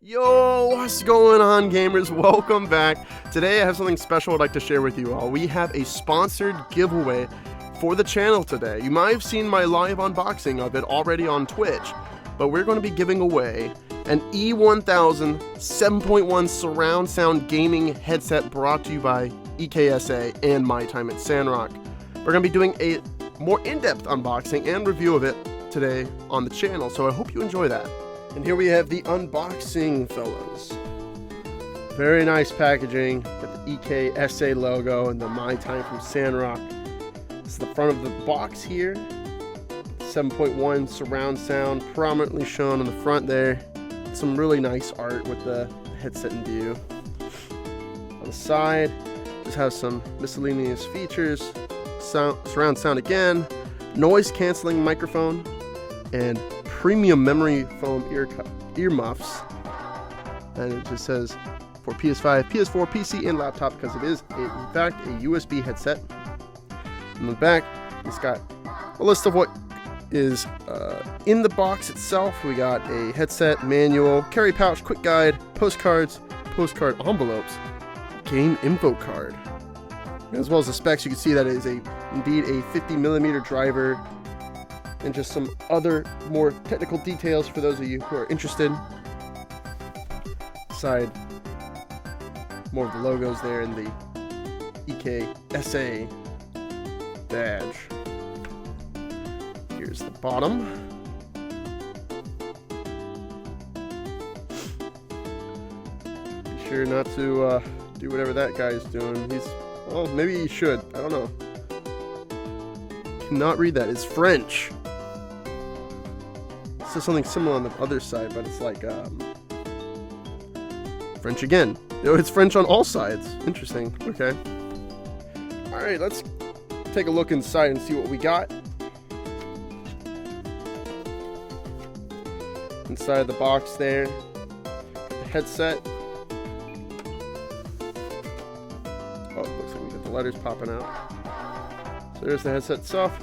Yo, what's going on, gamers? Welcome back. Today I have something special I'd like to share with you all. We have a sponsored giveaway for the channel today. You might have seen my live unboxing of it already on Twitch, but we're going to be giving away an E1000 7.1 surround sound gaming headset brought to you by EKSA and my time at Sandrock. We're going to be doing a more in-depth unboxing and review of it today on the channel, so I hope you enjoy that. And here we have the unboxing, fellas. Very nice packaging. Got the EKSA logo and the My Time from Sandrock. This is the front of the box here. 7.1 surround sound prominently shown on the front there. Some really nice art with the headset in view. On the side, just has some miscellaneous features. Surround sound again. Noise canceling microphone. And premium memory foam ear muffs, and it just says for PS5, PS4, PC, and laptop because it is in fact a USB headset. On the back, it's got a list of what is in the box itself. We got a headset, manual, carry pouch, quick guide, postcards, postcard envelopes, game info card, as well as the specs. You can see that it is indeed a 50mm driver. And just some other more technical details for those of you who are interested. Side, more of the logos there in the EKSA badge. Here's the bottom. Be sure not to do whatever that guy's doing. Well, maybe he should. I don't know. Cannot read that. It's French. So something similar on the other side, but it's like French again. It's French on all sides. Interesting. Okay. All right, let's take a look inside and see what we got. Inside the box there, the headset. Oh, it looks like we got the letters popping out. So there's the headset itself.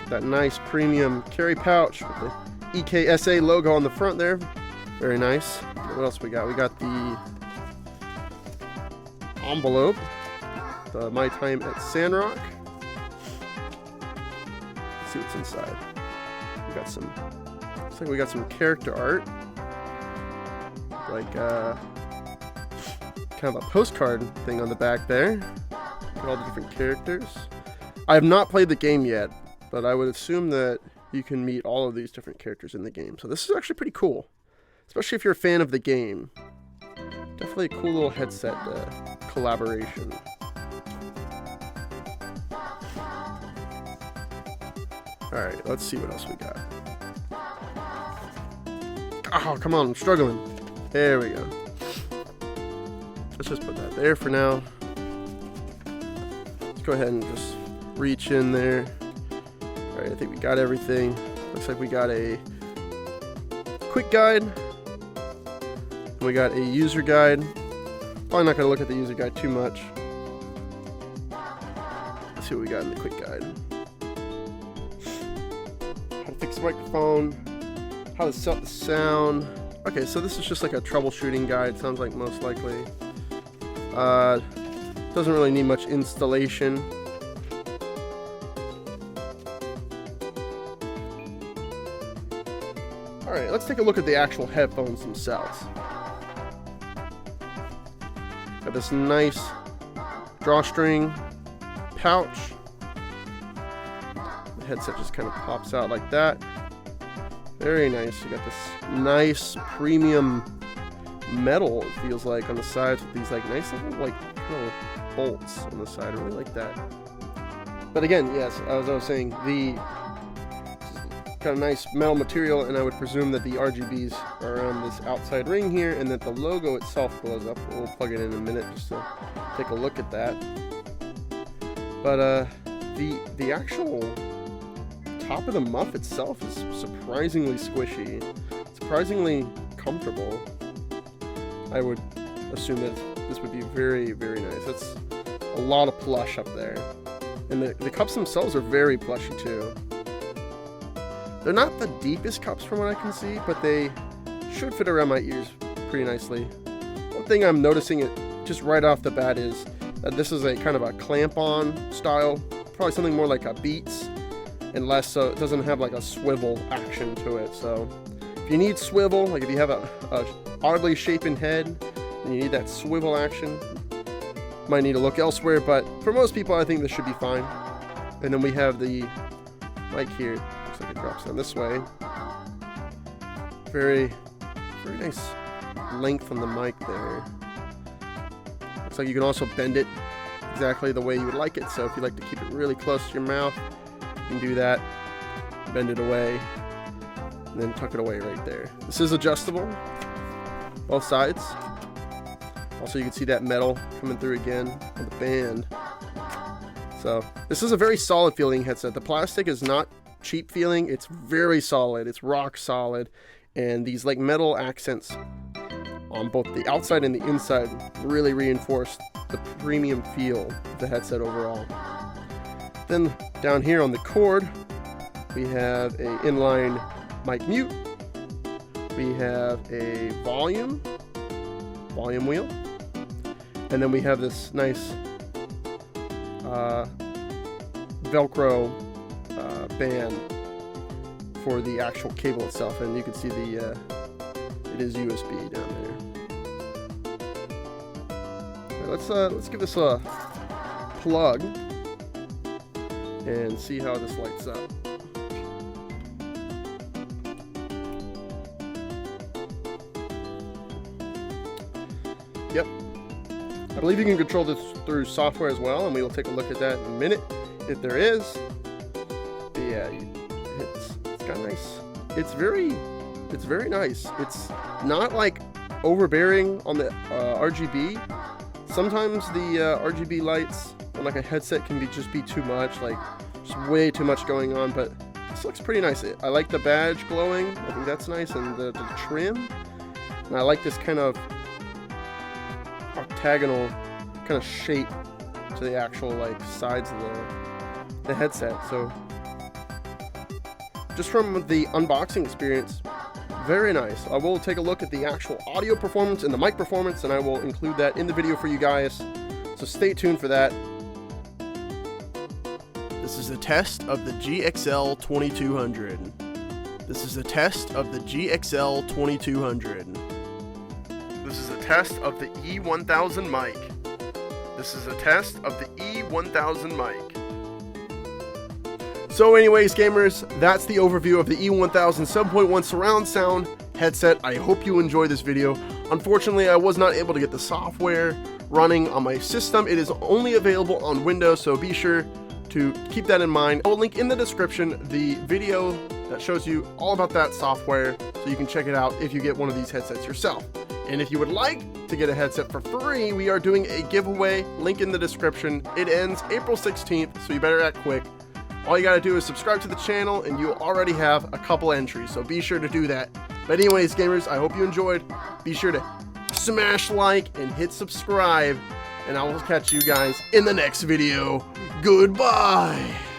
Got that nice premium carry pouch with the EKSA logo on the front there. Very nice. What else we got? We got the envelope, the My Time at Sandrock. Let's see what's inside. We got some, looks like we got some character art, like kind of a postcard thing on the back there. Got all the different characters. I have not played the game yet, but I would assume that you can meet all of these different characters in the game. So this is actually pretty cool, especially if you're a fan of the game. Definitely a cool little headset collaboration. Alright, let's see what else we got. Oh, come on, I'm struggling. There we go. Let's just put that there for now. Let's go ahead and just reach in there. Alright, I think we got everything. Looks like we got a quick guide. And we got a user guide. Probably not going to look at the user guide too much. Let's see what we got in the quick guide. How to fix the microphone. How to set the sound. Okay, so this is just like a troubleshooting guide, sounds like most likely. Doesn't really need much installation. Alright, let's take a look at the actual headphones themselves. Got this nice drawstring pouch. The headset just kind of pops out like that. Very nice. You got this nice premium metal, it feels like, on the sides with these like nice little like kind of bolts on the side. I really like that. But again, yes, as I was saying, the kind of nice metal material, and I would presume that the RGBs are around this outside ring here, and that the logo itself glows up. We'll plug it in a minute just to take a look at that. But the actual top of the muff itself is surprisingly squishy, surprisingly comfortable. I would assume that this would be very, very nice. That's a lot of plush up there, and the cups themselves are very plushy too. They're not the deepest cups from what I can see, but they should fit around my ears pretty nicely. One thing I'm noticing it just right off the bat is that this is a kind of a clamp-on style, probably something more like a Beats, and less so it doesn't have like a swivel action to it. So if you need swivel, like if you have a oddly shapen head and you need that swivel action, might need to look elsewhere, but for most people I think this should be fine. And then we have the mic here. Looks like it drops down this way. Very nice length on the mic there. Looks like you can also bend it exactly the way you would like it. So if you like to keep it really close to your mouth, you can do that. Bend it away, and then tuck it away right there. This is adjustable, both sides. Also, you can see that metal coming through again on the band. So this is a very solid feeling headset. The plastic is not cheap feeling. It's very solid. It's rock solid. And these like metal accents on both the outside and the inside really reinforce the premium feel of the headset overall. Then down here on the cord, we have a inline mic mute. We have a volume wheel. And then we have this nice Velcro band for the actual cable itself, and you can see the it is USB down there. Okay, let's give this a plug and see how this lights up. Yep. I believe you can control this through software as well, and we will take a look at that in a minute if there is. But yeah, it's kind of nice. It's very nice. It's not like overbearing on the RGB. Sometimes the RGB lights on like a headset can just be too much, like just way too much going on. But this looks pretty nice. I like the badge glowing. I think that's nice, and the trim. And I like this kind of octagonal kind of shape to the actual like sides of the headset. So just from the unboxing experience, very nice. I will take a look at the actual audio performance and the mic performance, and I will include that in the video for you guys, so stay tuned for that. This is a test of the GXL 2200. This is a test of the GXL 2200. This is a test of the E1000 mic. This is a test of the E1000 mic. So anyways, gamers, that's the overview of the E1000 7.1 surround sound headset. I hope you enjoyed this video. Unfortunately, I was not able to get the software running on my system. It is only available on Windows, so be sure to keep that in mind. I will link in the description the video that shows you all about that software, so you can check it out if you get one of these headsets yourself. And if you would like to get a headset for free, we are doing a giveaway, link in the description. It ends April 16th, so you better act quick. All you gotta do is subscribe to the channel, and you already have a couple entries, so be sure to do that. But anyways, gamers, I hope you enjoyed. Be sure to smash like and hit subscribe, and I will catch you guys in the next video. Goodbye!